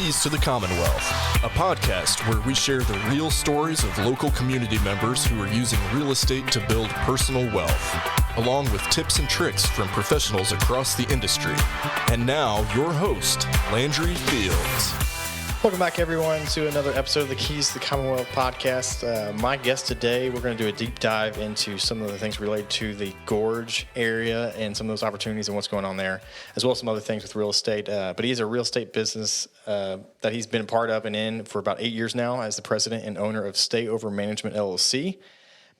Keys to the Commonwealth, a podcast where we share the real stories of local community members who are using real estate to build personal wealth, along with tips and tricks from professionals across the industry. And now, your host, Landry Fields. Welcome back, everyone, to another episode of the Keys to the Commonwealth podcast. My guest today, we're going to do a deep dive into some of the things related to the Gorge area and some of those opportunities and what's going on there, as well as some other things with real estate. But he has a real estate business that he's been a part of and in for about 8 years now as the president and owner of StayOver Management, LLC.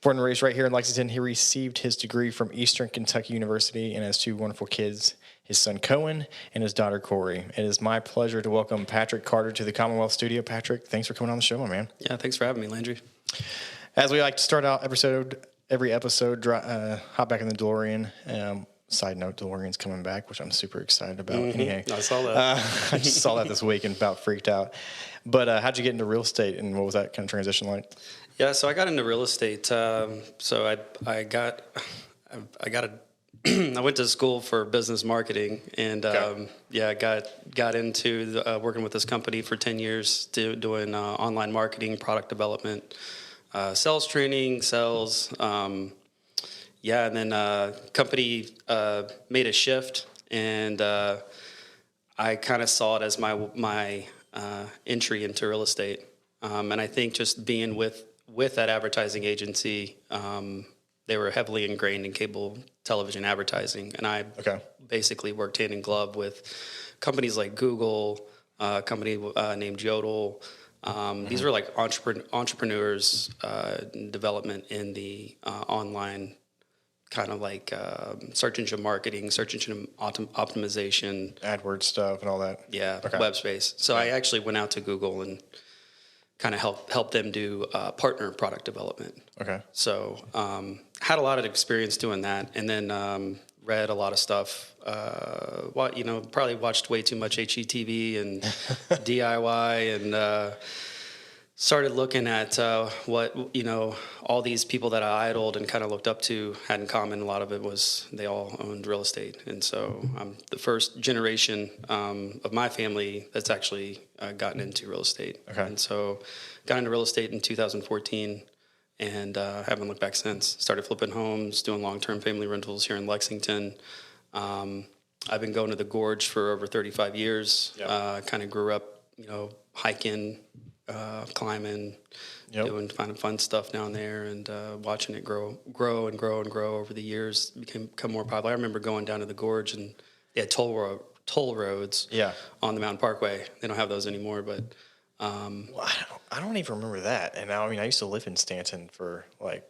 Born and raised right here in Lexington, he received his degree from Eastern Kentucky University and has two wonderful kids, his son Cohen and his daughter Cori. It is my pleasure to welcome pcarter to the Commonwealth Studio. Patrick, thanks for coming on the show, my man. Yeah, thanks for having me, Landry. As we like to start out every episode, hop back in the DeLorean. Side note, DeLorean's coming back, which I'm super excited about. Mm-hmm. Anyway, I saw that. I just saw that this week and about freaked out. But how'd you get into real estate, and what was that kind of transition like? Yeah, so I got into real estate. I went to school for business marketing, and got into working with this company for 10 years, doing online marketing, product development, sales training, and then company made a shift, and I kind of saw it as my entry into real estate, and I think just being with that advertising agency, they were heavily ingrained in cable television advertising, and I basically worked hand in glove with companies like Google, a company named Yodel. These were like entrepreneurs development in the online kind of like search engine marketing, search engine optimization, AdWords stuff and all that. Yeah, web space. So I actually went out to Google and kind of help them do partner product development. Okay. So had a lot of experience doing that, and then read a lot of stuff. Probably watched way too much HGTV and DIY, and started looking at what all these people that I idoled and kind of looked up to had in common. A lot of it was they all owned real estate, and so I'm the first generation of my family that's actually gotten into real estate. Okay. And so got into real estate in 2014, and haven't looked back since. Started flipping homes, doing long-term family rentals here in Lexington. I've been going to the Gorge for over 35 years. Yep. Kind of grew up, hiking, climbing, doing kind of fun stuff down there, and watching it grow over the years. Become more popular. I remember going down to the Gorge, and they had toll roads on the Mountain Parkway. They don't have those anymore, but I don't even remember that. And now, I used to live in Stanton for like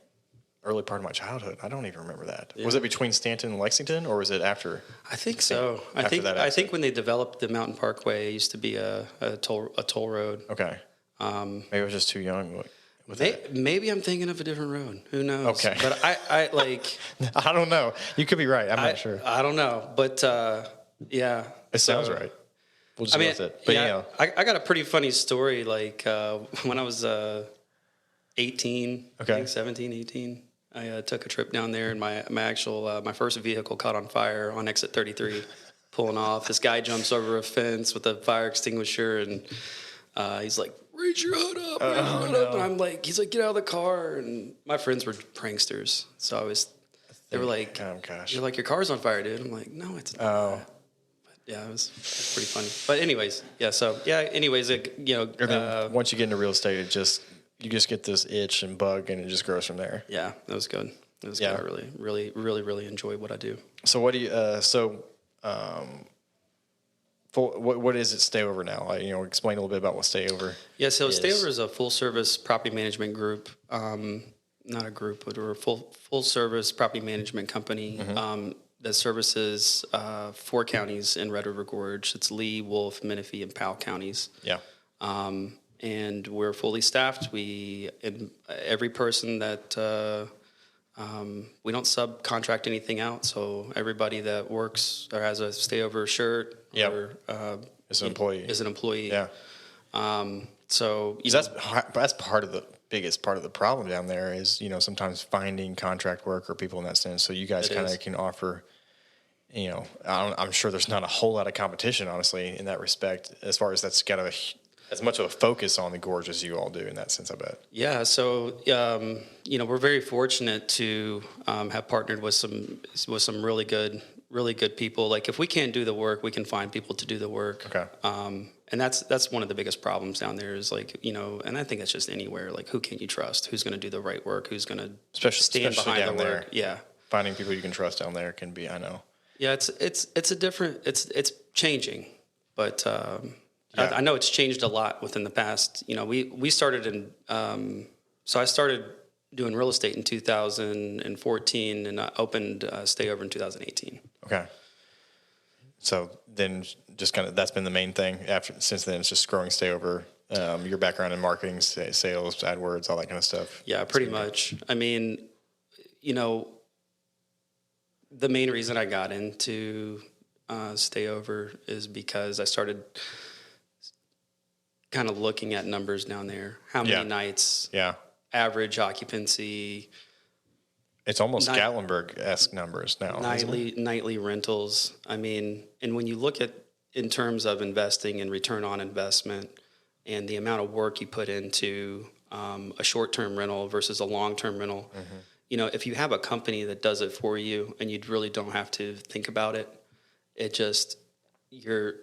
early part of my childhood. I don't even remember that. Yeah. Was it between Stanton and Lexington, or was it after? I think so. I think when they developed the Mountain Parkway, it used to be a toll road. Okay. Maybe I was just too young. Maybe I'm thinking of a different road. Who knows? Okay. But I I don't know. You could be right. I'm not sure. I don't know. But yeah. It sounds right. We'll just go with it. But I got a pretty funny story. Like when I was 18, I think 17, 18, I took a trip down there, and my first vehicle caught on fire on exit 33, pulling off. This guy jumps over a fence with a fire extinguisher, and he's like, "Reach your hood up!" And I'm like, he's like, "Get out of the car!" And my friends were pranksters, so they were like, "Oh gosh, you're like, your car's on fire, dude." I'm like, "No, it's not." Oh. Yeah, it was pretty funny. But anyways, once you get into real estate, you just get this itch and bug, and it just grows from there. Yeah, that was good. It was good. I really enjoy what I do. So what do you? What is it? StayOver now? Explain a little bit about what StayOver. Yeah, so StayOver is a full service property management group. Not a group, but we're a full service property management company. Mm-hmm. That services 4 counties in Red River Gorge. It's Lee, Wolf, Menifee, and Powell counties. Yeah. And we're fully staffed. Every person that we don't subcontract anything out. So everybody that works or has a StayOver shirt is an employee. Yeah. So that's part of the biggest part of the problem down there is sometimes finding contract work or people in that sense. So you guys kind of can offer I'm sure there's not a whole lot of competition, honestly, in that respect, as far as that's got as much of a focus on the Gorge as you all do in that sense, I bet. Yeah, so we're very fortunate to have partnered with some really good people. Like if we can't do the work, we can find people to do the work. Okay. And that's one of the biggest problems down there is like, and I think that's just anywhere. Like who can you trust? Who's going to do the right work? Who's going to stand behind the work? Yeah. Finding people you can trust down there can be, I know. Yeah, it's changing, but I know it's changed a lot within the past. We started so I started doing real estate in 2014 and I opened StayOver in 2018. Okay. So then just kind of, that's been the main thing since then, it's just growing StayOver, your background in marketing, sales, AdWords, all that kind of stuff. Yeah, pretty much. I mean, the main reason I got into StayOver is because I started kind of looking at numbers down there. How many nights? Yeah. Average occupancy. It's almost Gatlinburg-esque numbers now. Nightly rentals. I mean, and when you look at in terms of investing and return on investment and the amount of work you put into a short-term rental versus a long-term rental, if you have a company that does it for you and you really don't have to think about it, it just, your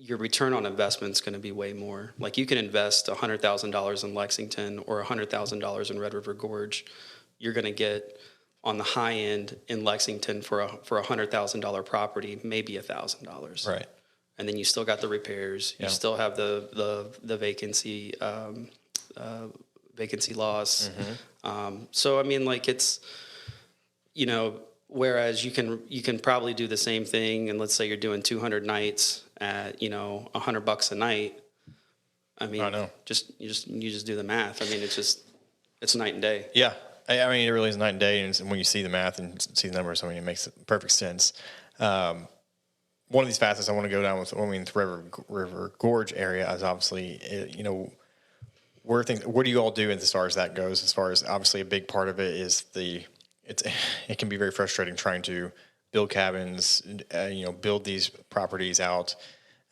return on investment is going to be way more. Like you can invest $100,000 in Lexington or $100,000 in Red River Gorge. You're going to get on the high end in Lexington for a $100,000 property, maybe $1,000. Right. And then you still got the repairs. You still have the vacancy loss. So I mean, like it's, whereas you can probably do the same thing, and let's say you're doing 200 nights at $100 a night. I mean, you just do the math. I mean, it's night and day. Yeah, I mean, it really is night and day, and when you see the math and see the numbers, I mean, it makes perfect sense. One of these facets I want to go down with, the River Gorge area is obviously, where do you all do as far as that goes? As far as obviously a big part of it is it can be very frustrating trying to build cabins, build these properties out.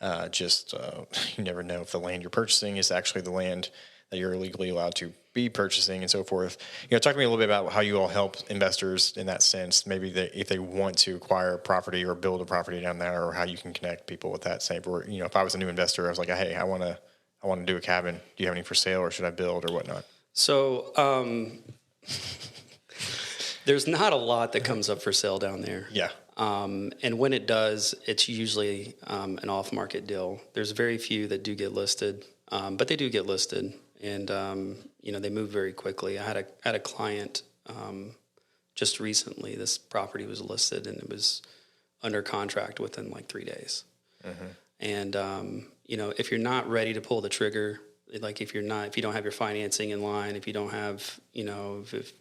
You never know if the land you're purchasing is actually the land that you're legally allowed to be purchasing and so forth. Talk to me a little bit about how you all help investors in that sense. Maybe if they want to acquire a property or build a property down there, or how you can connect people with that. Say, if I was a new investor, I was like, hey, I want to do a cabin. Do you have any for sale, or should I build or whatnot? So there's not a lot that comes up for sale down there. Yeah. And when it does, it's usually an off-market deal. There's very few that do get listed, but they do get listed, and they move very quickly. I had a client just recently. This property was listed, and it was under contract within like 3 days. And if you're not ready to pull the trigger, like if you don't have your financing in line, if you don't have, if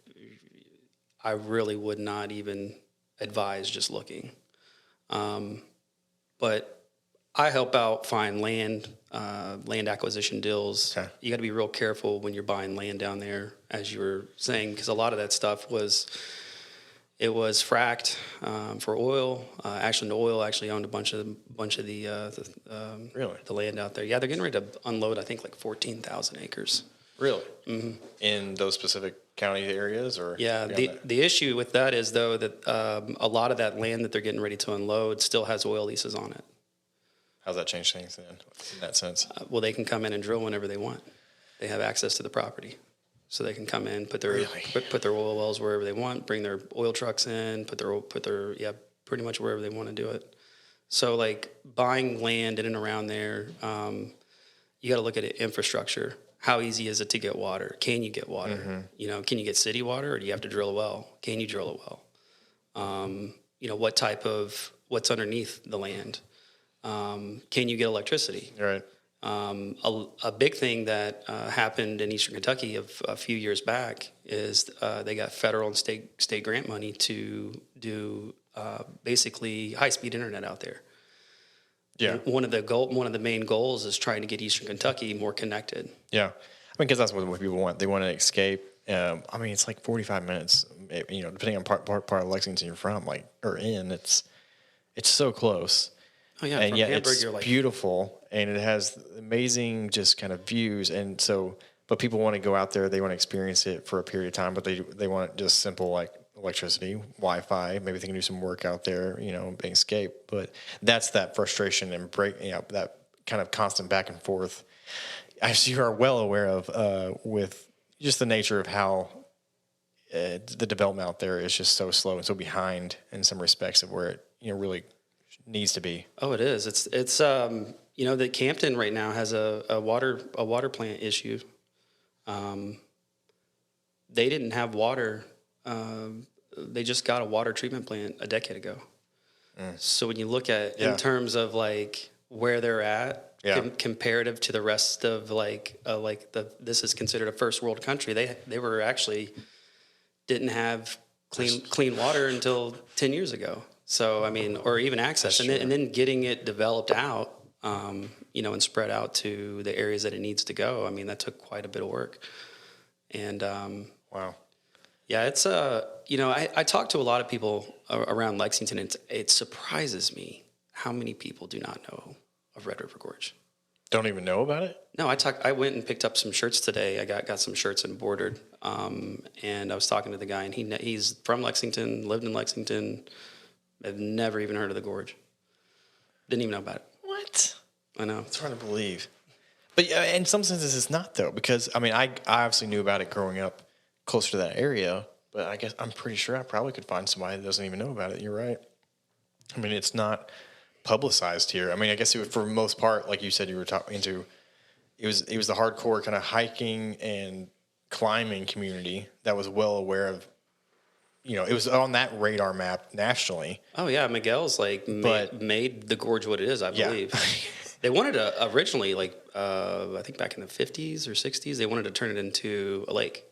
I really would not even advise just looking. But I help out find land acquisition deals. Okay. You got to be real careful when you're buying land down there, as you were saying, because a lot of that stuff was fracked for oil. The oil actually owned a bunch of the land out there. Yeah, they're getting ready to unload, I think, like 14,000 acres. Really? Mm-hmm. In those specific county areas, or the issue with that is though that a lot of that land that they're getting ready to unload still has oil leases on it. How's that changed things then, in that sense? Well, they can come in and drill whenever they want. They have access to the property, so they can come in, put their oil wells wherever they want, bring their oil trucks in, put their pretty much wherever they want to do it. So like buying land in and around there, you got to look at it, infrastructure. How easy is it to get water? Can you get water? Mm-hmm. Can you get city water, or do you have to drill a well? Can you drill a well? What's underneath the land? Can you get electricity? Right. A big thing that happened in Eastern Kentucky a few years back is they got federal and state grant money to do basically high-speed internet out there. Yeah. And one of the main goals is trying to get Eastern Kentucky more connected. Yeah. Because that's what people want. They want to escape. It's like 45 minutes, depending on part of Lexington you're from, it's It's so close. Oh yeah, and from yet Hamburg, it's you're like beautiful, and it has amazing just kind of views. And so, but people want to go out there, they want to experience it for a period of time, but they want just simple like electricity, Wi-Fi. Maybe they can do some work out there, escape. But that's that frustration and that kind of constant back and forth, as you are well aware of, with just the nature of how the development out there is just so slow and so behind in some respects of where it really needs to be. Oh, it is. It's that Campton right now has a water plant issue. They didn't have water. They just got a water treatment plant a decade ago. So when you look at in terms of like where they're at comparative to the rest of this is considered a first world country. They were actually didn't have clean water until 10 years ago. So, I mean, or even access, and then getting it developed out, and spread out to the areas that it needs to go. I mean, that took quite a bit of work. And, wow. Yeah, it's, I talk to a lot of people around Lexington, and it surprises me how many people do not know of Red River Gorge. Don't even know about it? No, I went and picked up some shirts today. I got some shirts embroidered, and I was talking to the guy, and he's from Lexington, lived in Lexington. I've never even heard of the Gorge. Didn't even know about it. What? I know. It's hard to believe. But in some senses, it's not, though, because, I mean, I obviously knew about it growing up closer to that area, but I guess I'm pretty sure I probably could find somebody that doesn't even know about it. You're right. I mean, it's not publicized here. I mean, I guess it was, for the most part, like you said, you were talking into, it was the hardcore kind of hiking and climbing community that was well aware of, it was on that radar map nationally. Oh yeah, Miguel's made the Gorge what it is, I believe. They wanted to originally, I think back in the 50s or 60s, they wanted to turn it into a lake.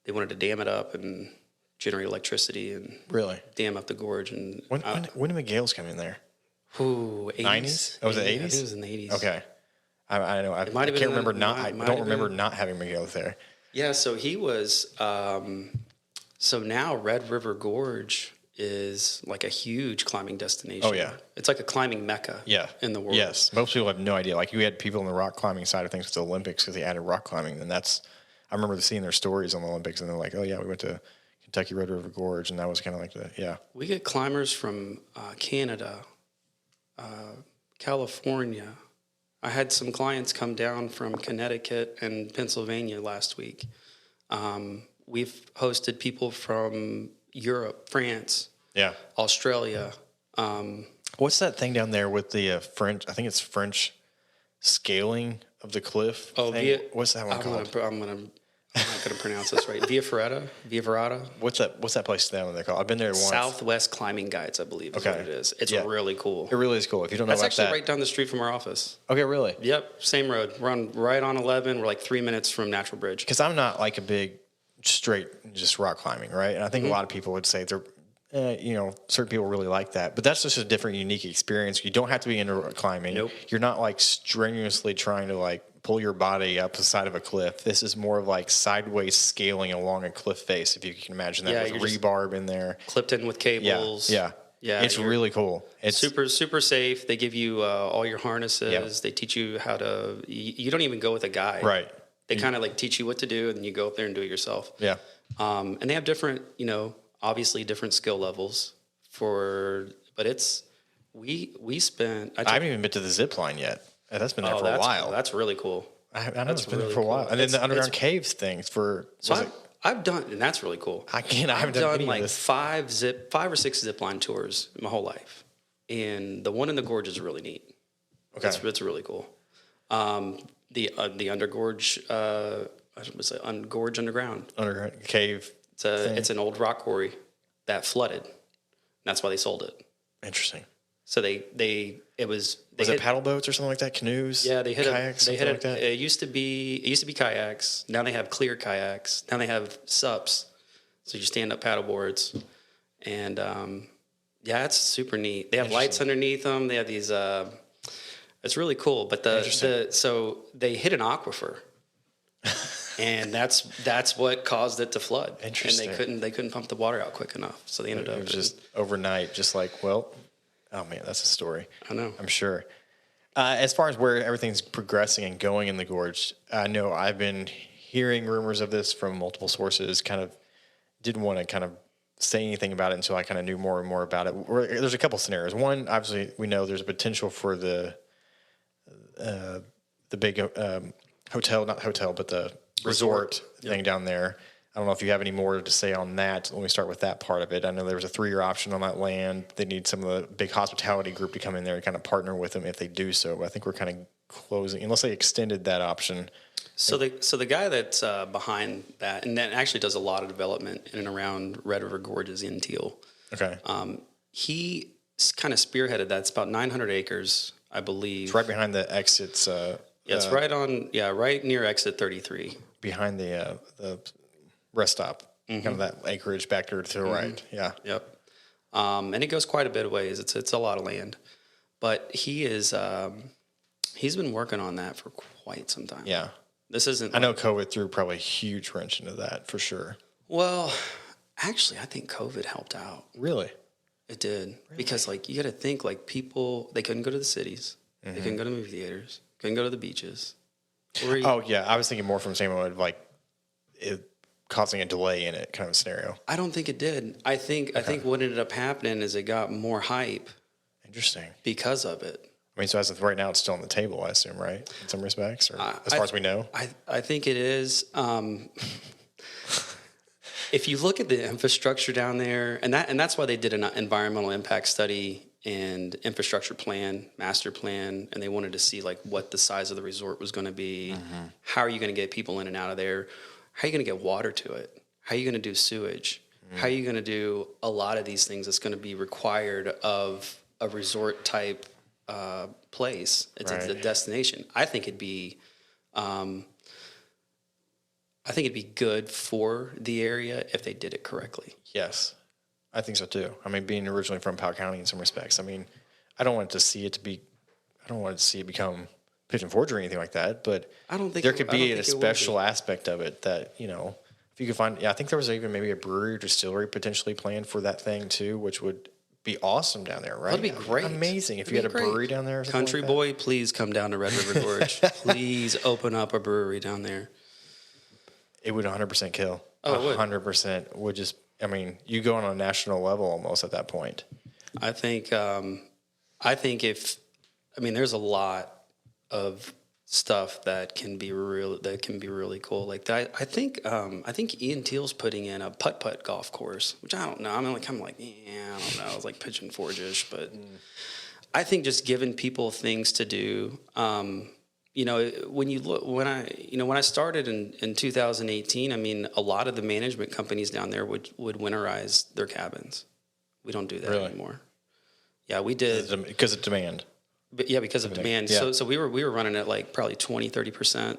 They wanted to dam it up and generate electricity and really dam up the Gorge. And when did Miguel's come in there? Ooh, 90s? Oh, was it 80s? I think it was in the 80s. Okay, I know. I can't remember I don't remember not having Miguel's there. Yeah, so he was. So now Red River Gorge is like a huge climbing destination. Oh, yeah. It's like a climbing mecca in the world. Yes. Most people have no idea. Like, you had people in the rock climbing side of things with the Olympics because they added rock climbing. And I remember seeing their stories on the Olympics, and they're like, oh, yeah, we went to Kentucky Red River Gorge, and that was kind of like We get climbers from Canada, California. I had some clients come down from Connecticut and Pennsylvania last week. We've hosted people from Europe, France, Australia. What's that thing down there with the French? I think it's French scaling of the cliff. Oh, what's that one called? I'm not going to pronounce this right. Via Ferrata. What's that place down there called? I've been there once. Southwest Climbing Guides, I believe, is what it is. It's really cool. It really is cool. If you don't know about that. That's actually right down the street from our office. Okay, really? Yep, same road. We're right on 11. We're like 3 minutes from Natural Bridge. Because I'm not like a big straight just rock climbing, right? And I think a lot of people would say they're, certain people really like that, but that's just a different, unique experience. You don't have to be into climbing. Nope. You're not like strenuously trying to like pull your body up the side of a cliff. This is more of like sideways scaling along a cliff face, if you can imagine that, with rebarb in there, clipped in with cables. Yeah. It's really cool. It's super safe. They give you all your harnesses. Yep. They teach you how to. You don't even go with a guide. Right. They kind of like teach you what to do, and then you go up there and do it yourself. Yeah. And they have different, obviously different skill levels but it's, we spent. I haven't even been to the zip line yet. That's been there for a while. Cool. That's really cool. I know it's been there for a while. And then the underground caves things I've done, and that's really cool. I haven't done like 5 or 6 zip line tours my whole life. And the one in the Gorge is really neat. Okay. It's really cool. The undergorge, Gorge underground cave. It's an old rock quarry that flooded. That's why they sold it. Interesting. So it was paddle boats or something like that, canoes. Yeah, they hit kayaks. Like that. It used to be kayaks. Now they have clear kayaks. Now they have SUPs, so you stand up paddle boards, and it's super neat. They have lights underneath them. They have these. It's really cool. But so they hit an aquifer, and that's what caused it to flood. Interesting. And they couldn't pump the water out quick enough, so they ended up just overnight, just like, well, Oh man, that's a story. I know. I'm sure. As far as where everything's progressing and going in the gorge, I know I've been hearing rumors of this from multiple sources. Kind of didn't want to kind of say anything about it until I kind of knew more and more about it. There's a couple scenarios. One, obviously, we know there's a potential for the big hotel, not hotel, but the resort thing down there. I don't know if you have any more to say on that. Let me start with that part of it. I know there was a 3-year option on that land. They need some of the big hospitality group to come in there and kind of partner with them if they do so. But I think we're kind of closing, unless they extended that option. So the guy that's behind that, and that actually does a lot of development in and around Red River Gorge, is in Teal. Okay. He kind of spearheaded that. It's about 900 acres, I believe. It's right behind the exits. It's right near exit 33. Behind the rest stop, kind of that acreage back there to the right. Yeah. Yep. And it goes quite a bit of ways. It's a lot of land, but he's been working on that for quite some time. Yeah. This isn't. I know COVID threw probably a huge wrench into that for sure. Well, actually, I think COVID helped out. Really? It did. Really? Because you got to think people, they couldn't go to the cities. Mm-hmm. They couldn't go to movie theaters. Couldn't go to the beaches. Oh yeah. I was thinking more from standpoint of it causing a delay in it kind of scenario. I don't think it did. I think what ended up happening is it got more hype. Interesting. Because of it. I mean, so as of right now, it's still on the table, I assume, right? In some respects, or as far as we know? I think it is. If you look at the infrastructure down there, and that's why they did an environmental impact study and infrastructure plan, master plan, and they wanted to see what the size of the resort was going to be. Mm-hmm. How are you going to get people in and out of there? How are you going to get water to it? How are you going to do sewage? Mm-hmm. How are you going to do a lot of these things that's going to be required of a resort type place? It's a destination. I think it'd be good for the area if they did it correctly. Yes, I think so too. I mean, being originally from Powell County in some respects, I mean, I don't want to see it become Pigeon Forge or anything like that, but I don't think there could be a special aspect of it that, if you could find, I think there was even maybe a brewery or distillery potentially planned for that thing too, which would be awesome down there, right? That'd be great. Amazing. If you had a brewery down there or something Country boy, please come down to Red River Gorge. Please open up a brewery down there. It would 100% kill. Oh, it would. 100% would just, you go on a national level almost at that point. I think there's a lot of stuff that can be really cool. I think Ian Teal's putting in a putt golf course, which I don't know. I don't know. It's like Pigeon Forge-ish, but I think just giving people things to do. When I started in 2018, a lot of the management companies down there would winterize their cabins. We don't do that anymore. Yeah, we did because of demand. But yeah, because of demand. Yeah. So we were running at probably 20-30%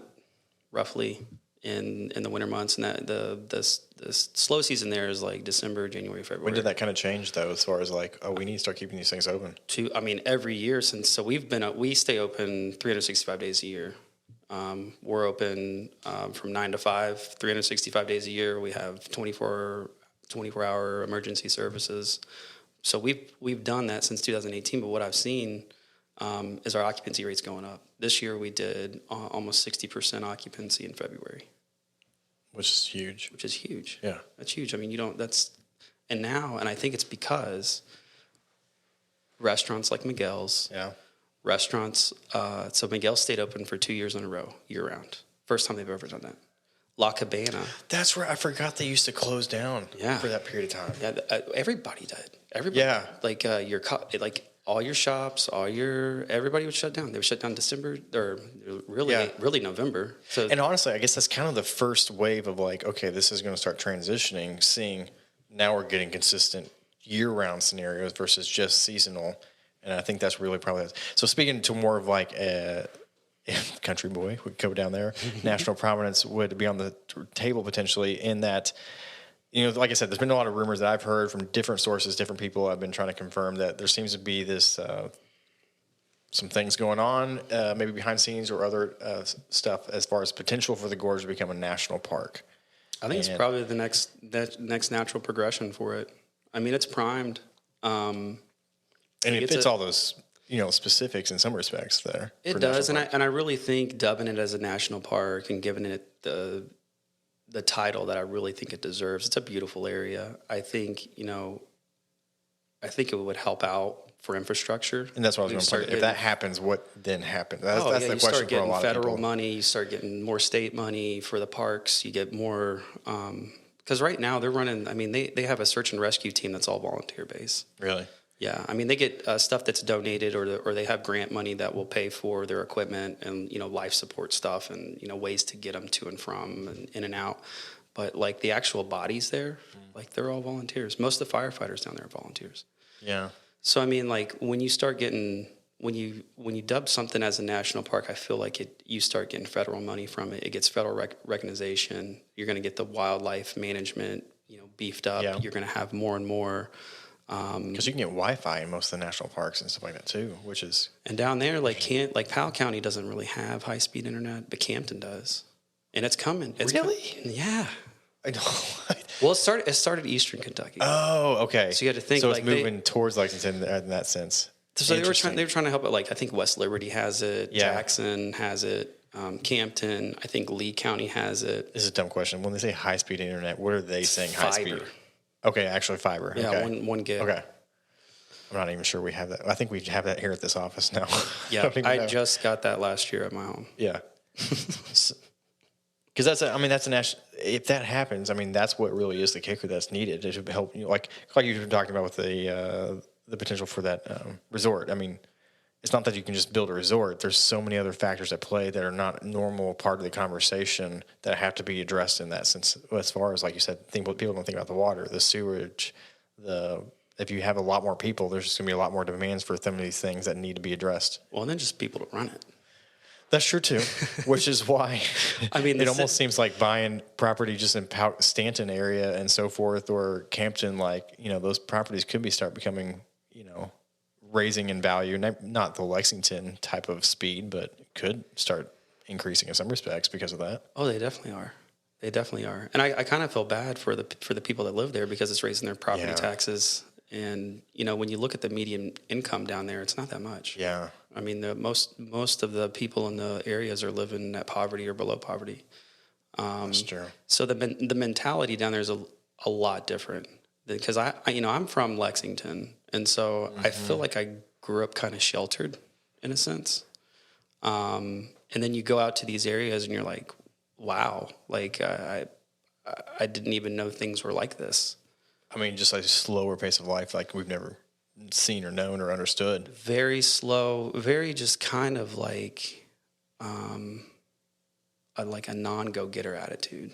roughly in the winter months, and that the slow season there is December, January, February. When did that kind of change though, as far as we need to start keeping these things open? Every year since, so we stay open 365 days a year. We're open from 9 to 5, 365 days a year. We have 24-hour emergency services. So we've done that since 2018. But what I've seen is our occupancy rates going up. This year we did almost 60% occupancy in February. Which is huge. Yeah. That's huge. And I think it's because restaurants like Miguel's. Yeah. Restaurants, so Miguel stayed open for 2 years in a row, year-round. First time they've ever done that. La Cabana. That's where I forgot they used to close down for that period of time. Yeah, everybody did. Everybody. Yeah. All your shops, everybody would shut down. They would shut down December, or really November. So, and honestly, I guess that's kind of the first wave of okay, this is going to start transitioning, seeing now we're getting consistent year-round scenarios versus just seasonal. And I think that's really probably so. Speaking to more of a country boy would go down there, national prominence would be on the table potentially. In that, like I said, there's been a lot of rumors that I've heard from different sources, different people. I've been trying to confirm that there seems to be this some things going on, maybe behind the scenes or other stuff as far as potential for the Gorge to become a national park. I think it's probably the next natural progression for it. It's primed. And it fits all those, specifics in some respects there. It does, and I really think dubbing it as a national park and giving it the title that I really think it deserves. It's a beautiful area. I think it would help out for infrastructure. And that's what I was going to say. If that happens, what then happens? That's the question start for a lot of people. Federal money, you start getting more state money for the parks, you get more, because right now they're running, they have a search and rescue team that's all volunteer based. Really? Yeah. They get stuff that's donated or they have grant money that will pay for their equipment and, life support stuff and, ways to get them to and from and in and out. But like the actual bodies there, like they're all volunteers. Most of the firefighters down there are volunteers. Yeah. So like when you start getting when you dub something as a national park, I feel like you start getting federal money from it. It gets federal recognition. You're going to get the wildlife management, beefed up. Yeah. You're going to have more and more. Because you can get Wi-Fi in most of the national parks and stuff like that too, which is. And down there, like Powell County doesn't really have high-speed internet, but Campton does, and it's coming. It's really? Yeah. I know. Well, it started Eastern Kentucky. Oh, okay. So you had to think. So it's moving towards Lexington in that sense. So they were trying to help it. Like I think West Liberty has it. Yeah. Jackson has it. Campton. I think Lee County has it. This is a dumb question. When they say high speed internet, what are they saying? Fiber. High speed. Okay, actually fiber. Yeah, okay. 1 gig. Okay. I'm not even sure we have that. I think we have that here at this office now. Yeah, I just got that last year at my home. Yeah. Because that's a national. If that happens, that's what really is the kicker that's needed to help. Like you were talking about with the potential for that resort. It's not that you can just build a resort. There's so many other factors at play that are not normal part of the conversation that have to be addressed in that sense. As far as, like you said, people don't think about the water, the sewage, if you have a lot more people, there's just going to be a lot more demands for some of these things that need to be addressed. Well, and then just people to run it. That's true too, which is why it almost seems like buying property just in Stanton area and so forth, or Campton, those properties could start becoming, raising in value. Not the Lexington type of speed, but could start increasing in some respects because of that. Oh, they definitely are. They definitely are. And I kind of feel bad for the people that live there because it's raising their property taxes. And, when you look at the median income down there, it's not that much. Yeah. Most of the people in the areas are living at poverty or below poverty. That's true. So the mentality down there is a lot different because I'm from Lexington, and so I feel like I grew up kind of sheltered in a sense. And then you go out to these areas and you're like, wow, like I didn't even know things were like this. Just a slower pace of life, like we've never seen or known or understood. Very slow, very just kind of like a non-go-getter attitude,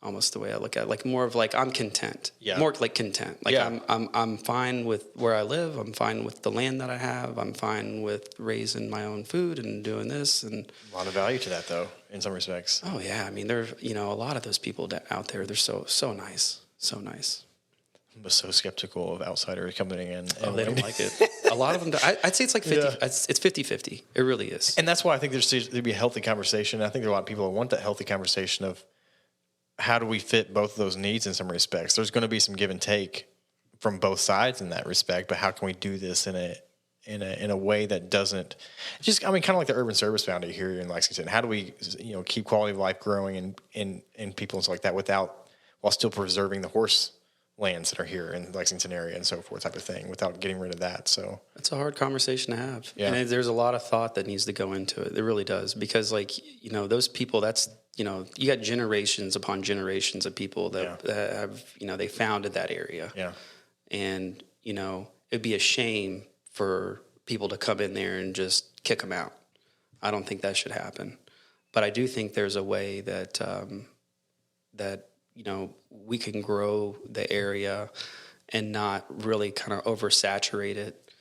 almost the way I look at it. Like more of like I'm content. Yeah. More like content. Like I'm fine with where I live. I'm fine with the land that I have. I'm fine with raising my own food and doing this. And a lot of value to that, though, in some respects. Oh yeah, there a lot of those people out there. They're so nice, so nice. I was so skeptical of outsiders coming in. They don't like it. A lot of them, I'd say it's like 50. Yeah. It's 50-50. It really is. And that's why I think there'd be a healthy conversation. I think there are a lot of people that want that healthy conversation of how do we fit both of those needs in some respects. There's going to be some give and take from both sides in that respect, but how can we do this in a way that doesn't just, kind of like the urban service boundary here in Lexington. How do we, keep quality of life growing in people and stuff like that while still preserving the horse lands that are here in the Lexington area and so forth type of thing without getting rid of that. So it's a hard conversation to have. Yeah. And there's a lot of thought that needs to go into it. It really does. Because those people, that's, you got generations upon generations of people that have, they founded that area. Yeah. And, it'd be a shame for people to come in there and just kick them out. I don't think that should happen. But I do think there's a way that, we can grow the area and not really kind of oversaturate it.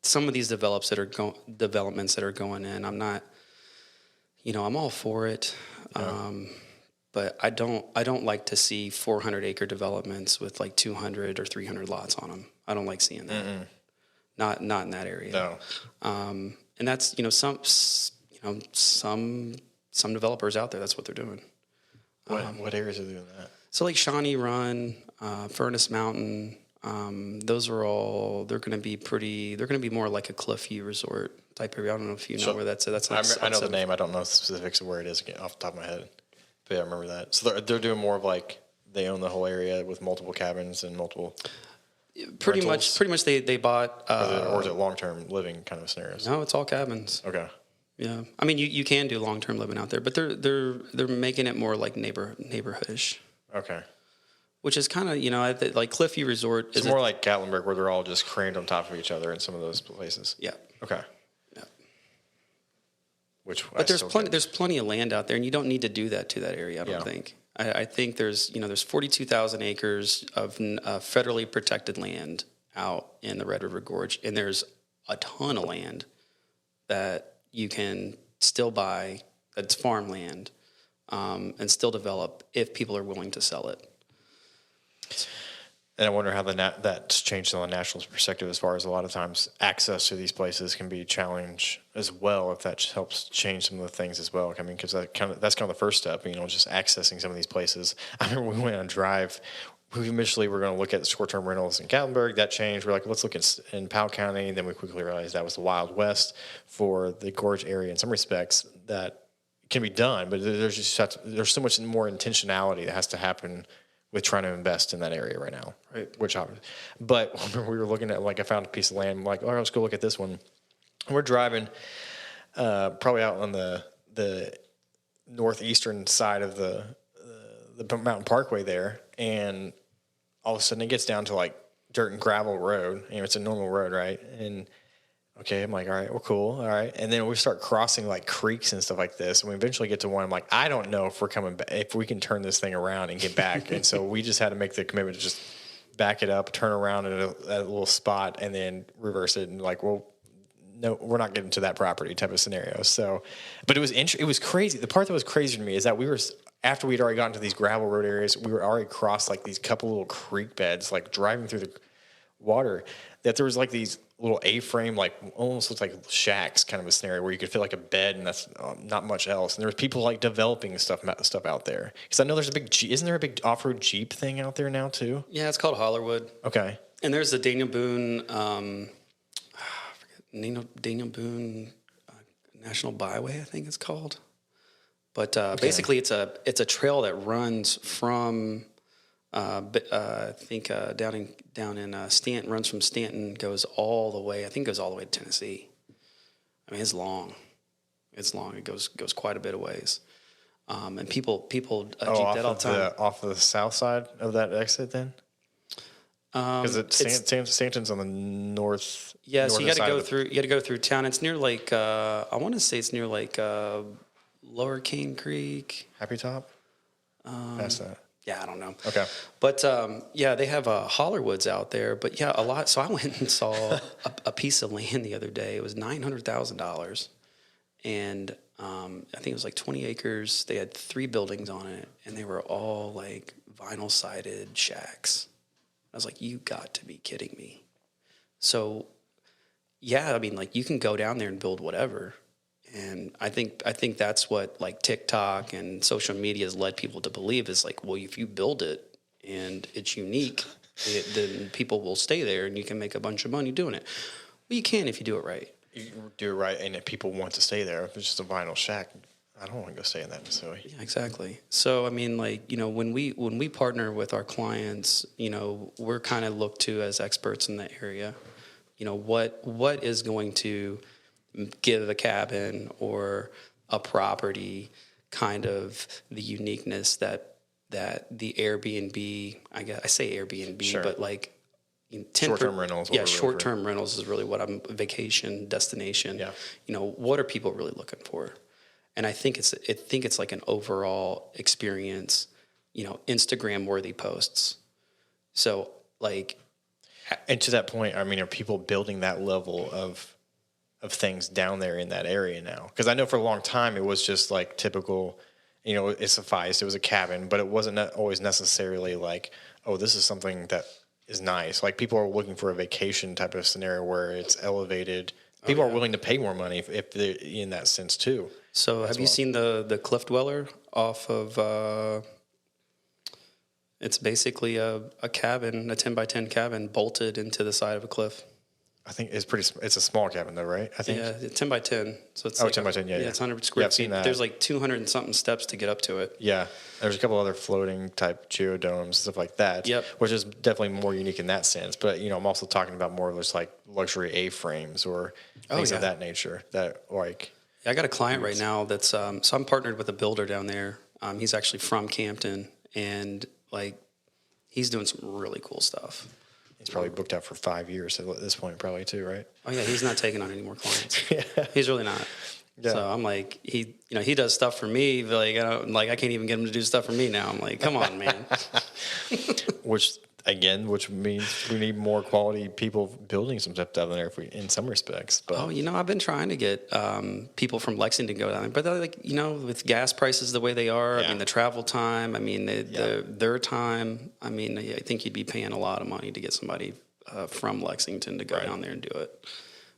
Some of these developments that are going in, I'm not, I'm all for it. Yeah. But I don't like to see 400-acre developments with like 200 or 300 lots on them. I don't like seeing that. Mm-mm. Not in that area. No. And that's, some developers out there, that's what they're doing. What areas are doing that? So like Shawnee Run, Furnace Mountain, Those are all, they're going to be more like a Cliffview Resort type area. I don't know if you know where that's at. That's like I know the name. I don't know the specifics of where it is off the top of my head. But yeah, I remember that. So they're doing more of like, they own the whole area with multiple cabins and multiple Pretty rentals? much they bought. Or is it long-term living kind of scenarios? No, it's all cabins. Okay. Yeah. I mean, you can do long-term living out there, but they're making it more like neighborhoodish. Okay. Which is kind of, like Cliffview Resort. It's more like Gatlinburg, where they're all just crammed on top of each other in some of those places. Yeah. Okay. Yeah. But there's plenty of land out there, and you don't need to do that to that area. I don't think. I think there's 42,000 acres of federally protected land out in the Red River Gorge, and there's a ton of land that you can still buy that's farmland and still develop if people are willing to sell it. And I wonder how that's changed on the national perspective, as far as a lot of times access to these places can be a challenge as well, if that helps change some of the things as well. I mean, because that's kind of the first step, just accessing some of these places. I remember we went on a drive. We initially were going to look at short-term rentals in Gatlinburg. That changed. We're like, let's look in Powell County. And then we quickly realized that was the Wild West for the Gorge area in some respects. That can be done, but there's so much more intentionality that has to happen with trying to invest in that area right now. Right. But when we were looking at, like, I found a piece of land. I'm like, let's go look at this one. We're driving probably out on the northeastern side of the Mountain Parkway there, and all of a sudden it gets down to like dirt and gravel road. It's a normal road, right? And okay, I'm like, all right, well, cool, all right. And then we start crossing like creeks and stuff like this, and we eventually get to one. I'm like, I don't know if we're coming back, if we can turn this thing around and get back. And so we just had to make the commitment to just back it up, turn around at a little spot, and then reverse it. And like, well, no, we're not getting to that property type of scenario. So, but it was crazy. The part that was crazy to me is that after we'd already gotten to these gravel road areas, we were already crossed like these couple little creek beds, like driving through the water, that there was like these little A-frame, like almost looks like shacks kind of a scenario where you could fit like a bed, and that's not much else. And there was people like developing stuff out there. Because I know there's isn't there a big off-road Jeep thing out there now too? Yeah, it's called Hollerwood. Okay. And there's the Daniel Boone, Daniel Boone National Byway, I think it's called. But basically, it's a trail that runs from I think down in Stanton, runs from Stanton, goes all the way. I think goes all the way to Tennessee. I mean, it's long. It's long. It goes quite a bit of ways. And people Jeep that all the time. Off the south side of that exit, then. Because Stanton's on the north. Yeah, so you got to go through. You got to go through town. It's near like I want to say it's near like Lower Cane Creek. Happy Top. Past that. Yeah, I don't know. Okay. But yeah, they have Hollerwoods out there. But yeah, a lot. So I went and saw a piece of land the other day. It was $900,000, and I think it was like 20 acres. They had 3 buildings on it, and they were all like vinyl sided shacks. I was like, you got to be kidding me. So, yeah, I mean, like, you can go down there and build whatever. And I think that's what, like, TikTok and social media has led people to believe is, like, well, if you build it and it's unique, then people will stay there and you can make a bunch of money doing it. Well, you can if you do it right. You do it right, and if people want to stay there. If it's just a vinyl shack, I don't want to go stay in that facility. Yeah, exactly. So, I mean, like, when we partner with our clients, we're kind of looked to as experts in that area. What is going to give a cabin or a property kind of the uniqueness that the Airbnb, I say Airbnb, sure, but like short-term rentals. Yeah, short-term rentals is really what vacation destination. Yeah. What are people really looking for? And I think it's like an overall experience, Instagram-worthy posts. So, like... And to that point, I mean, are people building that level of things down there in that area now? Because I know for a long time it was just like typical, it sufficed. It was a cabin, but it wasn't always necessarily like, oh, this is something that is nice. Like, people are looking for a vacation type of scenario where it's elevated. People are willing to pay more money if they're in that sense too. So have you seen the Cliff Dweller off of It's basically a cabin, a 10 by 10 cabin bolted into the side of a cliff. I think it's a small cabin though, right? I think. Yeah, 10 by 10. So it's 10 by 10, yeah. It's 100 square feet. There's like 200 and something steps to get up to it. Yeah. There's a couple other floating type geodomes, stuff like that. Yep. Which is definitely more unique in that sense. But, I'm also talking about more of just like luxury A-frames or things of that nature that like. Yeah, I got a client right now that's, so I'm partnered with a builder down there. He's actually from Campton, and like he's doing some really cool stuff. He's probably booked out for 5 years at this point, probably too, right? Oh yeah, he's not taking on any more clients. He's really not. Yeah. So I'm like, he does stuff for me, but like I can't even get him to do stuff for me now. I'm like, come on, man. Which means we need more quality people building some stuff down there in some respects. But I've been trying to get people from Lexington to go down there, but with gas prices the way they are, I mean the travel time, I mean their time, I mean I think you'd be paying a lot of money to get somebody from Lexington to go down there and do it.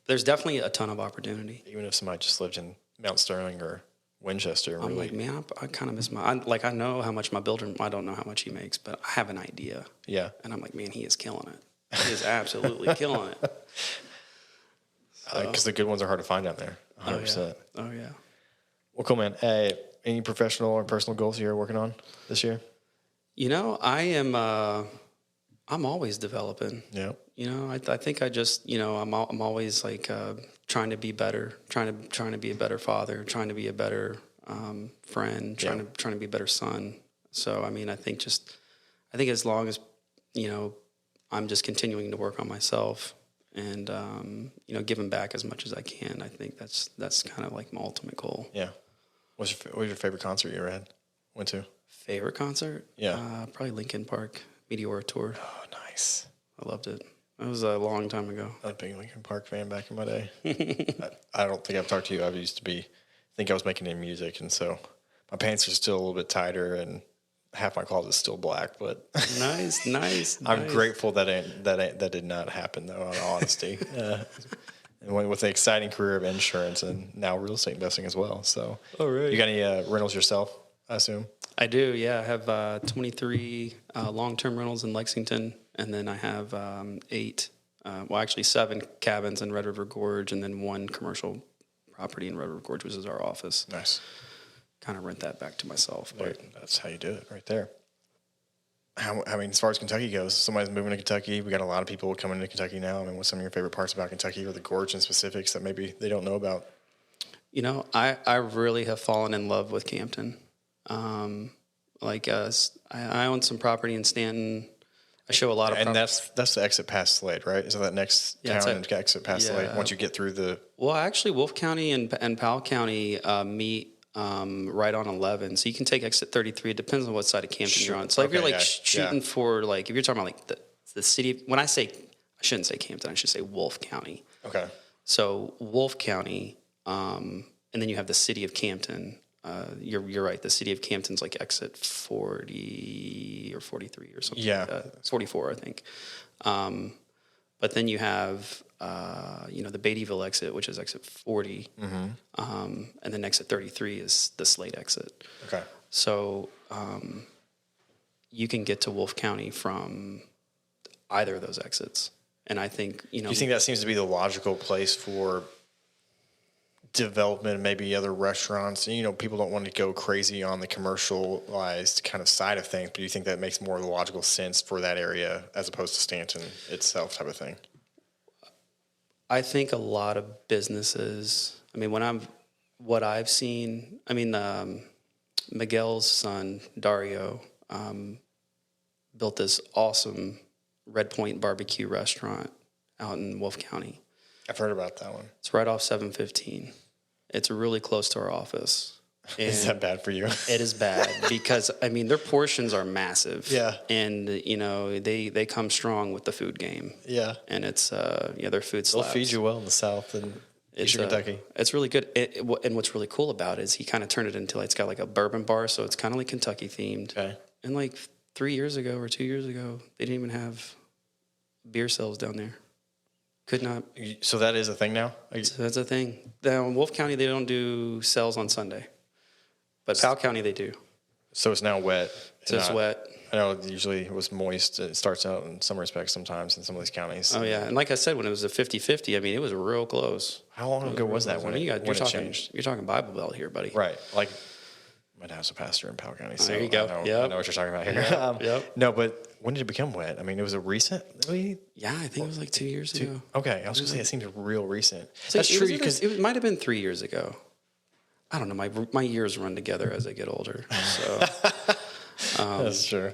There's definitely a ton of opportunity. Even if somebody just lived in Mount Sterling or Winchester. I'm like, man, I kind of miss I know how much my builder, I don't know how much he makes, but I have an idea. Yeah. And I'm like, man, he is killing it. He is absolutely killing it. Because the good ones are hard to find out there, 100%. Oh, yeah. Well, cool, man. Hey, any professional or personal goals you're working on this year? I am, I'm always developing. Yeah. I think I just, I'm always like trying to be better, trying to be a better father, trying to be a better friend, trying to be a better son. So I mean, I think as long as I'm just continuing to work on myself and giving back as much as I can, I think that's kind of like my ultimate goal. Yeah. What was your favorite concert you ever went to? Favorite concert? Yeah. Probably Linkin Park Meteor Tour. Oh, nice. I loved it. It was a long time ago. I was a big Linkin Park fan back in my day. I don't think I've talked to you. I think I was making any music, and so my pants are still a little bit tighter, and half my closet is still black. But nice. I'm grateful that did not happen, though. In all honesty, and with the exciting career of insurance and now real estate investing as well. So, you got any rentals yourself? I assume. I do. Yeah, I have 23 long-term rentals in Lexington. And then I have 7 cabins in Red River Gorge, and then 1 commercial property in Red River Gorge, which is our office. Nice. Kind of rent that back to myself. But that's how you do it right there. I mean, as far as Kentucky goes, somebody's moving to Kentucky. We got a lot of people coming to Kentucky now. I mean, what's some of your favorite parts about Kentucky or the Gorge in specifics that maybe they don't know about? I really have fallen in love with Campton. I own some property in Stanton. I show a lot of properties. That's the exit past Slade, right? So that next town and exit past Slade once you get through the... Well, actually, Wolfe County and Powell County meet right on 11. So you can take exit 33. It depends on what side of Campton you're on. So if you're shooting for if you're talking about the city... When I shouldn't say Campton, I should say Wolfe County. Okay. So Wolfe County, and then you have the city of Campton. You're right. The city of Campton's like exit 40 or 43 or something. Yeah, like that. 44, I think. But then you have the Beattyville exit, which is exit 40, and then exit 33 is the Slade exit. Okay. So you can get to Wolfe County from either of those exits, and I think Do you think that seems to be the logical place for development, maybe other restaurants? People don't want to go crazy on the commercialized kind of side of things, but do you think that makes more logical sense for that area as opposed to Stanton itself type of thing? I think a lot of businesses, what I've seen, Miguel's son, Dario, built this awesome Red Point barbecue restaurant out in Wolfe County. I've heard about that one. It's right off 715. It's really close to our office. Is that bad for you? It is bad because, their portions are massive. Yeah. And, they come strong with the food game. Yeah. And it's, their food slaps. They'll feed you well in the South and Eastern Kentucky. It's really good. And what's really cool about it is he kind of turned it into, it's got like a bourbon bar, so it's kind of like Kentucky themed. Okay. And 3 years ago or 2 years ago, they didn't even have beer sales down there. Could not. So that is a thing now? So that's a thing. Now, in Wolfe County, they don't do sales on Sunday. But Powell County, they do. So it's now wet. So it's wet. I know usually it was moist. It starts out in some respects sometimes in some of these counties. Oh, yeah. And like I said, when it was a 50-50, I mean, it was real close. How long ago was that when it changed? You're talking Bible Belt here, buddy. Right. Like, my dad's a pastor in Powell County, so there you go. I know what you're talking about here. Yep. No, but when did it become wet? I mean, it was a recently? Yeah, I think it was like 2 years ago. Okay. I was going to say it seems real recent. So that's true. Because it might have been 3 years ago. I don't know. My years run together as I get older. So that's true.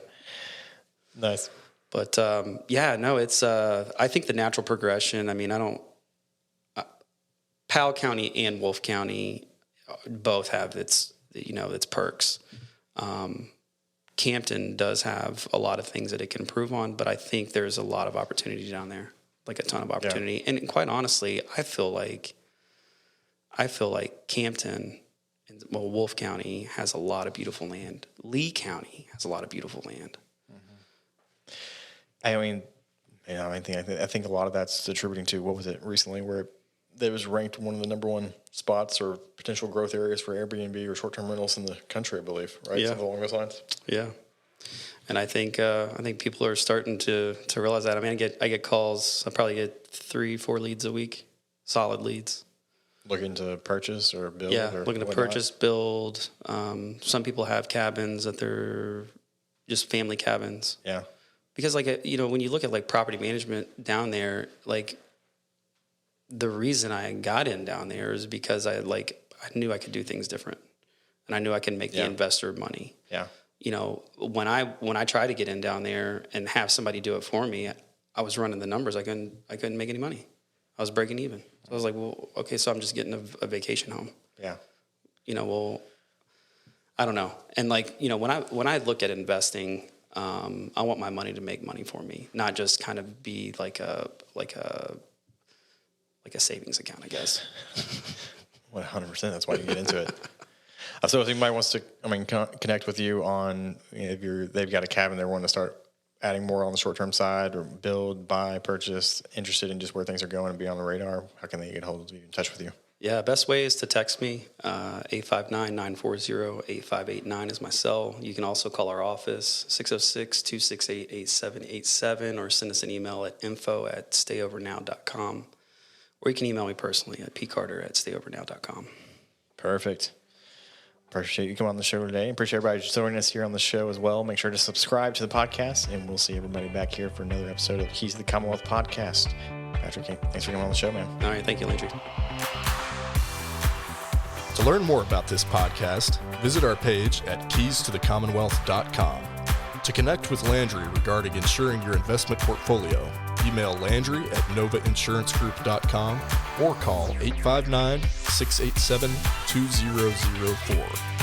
Nice. But it's I think the natural progression, I mean, Powell County and Wolfe County both have its perks. Campton does have a lot of things that it can improve on, but I think there's a lot of opportunity down there, like a ton of opportunity. Yeah. And quite honestly, I feel like Campton and Wolfe County has a lot of beautiful land. Lee County has a lot of beautiful land. I mean, I think a lot of that's attributing to, what was it recently, where it was ranked one of the number one spots or potential growth areas for Airbnb or short-term rentals in the country, I believe, right? Yeah. Something along those lines. Yeah. And I think people are starting to realize that. I mean, I get calls. I probably get 3-4 leads a week, solid leads. Looking to purchase or build? Yeah, or looking to purchase, build. Some people have cabins that they're just family cabins. Yeah. Because, when you look at, property management down there, the reason I got in down there is because I knew I could do things different. And I knew I could make the investor money. Yeah. When I tried to get in down there and have somebody do it for me, I was running the numbers. I couldn't make any money. I was breaking even. So I was like, well, okay, so I'm just getting a vacation home. Yeah. I don't know. And when I look at investing, I want my money to make money for me, not just kind of be like a savings account, I guess. 100%. That's why you get into it. So if anybody wants to, connect with you on, if they've got a cabin they're wanting to start adding more on the short-term side, or build, buy, purchase, interested in just where things are going and be on the radar, how can they get hold of you, in touch with you? Yeah, best way is to text me. 859-940-8589 is my cell. You can also call our office, 606-268-8787, or send us an email at info@stayovernow.com. Or you can email me personally at pcarter@stayovernow.com. Perfect. Appreciate you coming on the show today. Appreciate everybody joining us here on the show as well. Make sure to subscribe to the podcast, and we'll see everybody back here for another episode of Keys to the Commonwealth podcast. Patrick, thanks for coming on the show, man. All right. Thank you, Landry. To learn more about this podcast, visit our page at keystothecommonwealth.com. To connect with Landry regarding insuring your investment portfolio, email Landry at novainsuranceGroup.com or call 859-687-2004.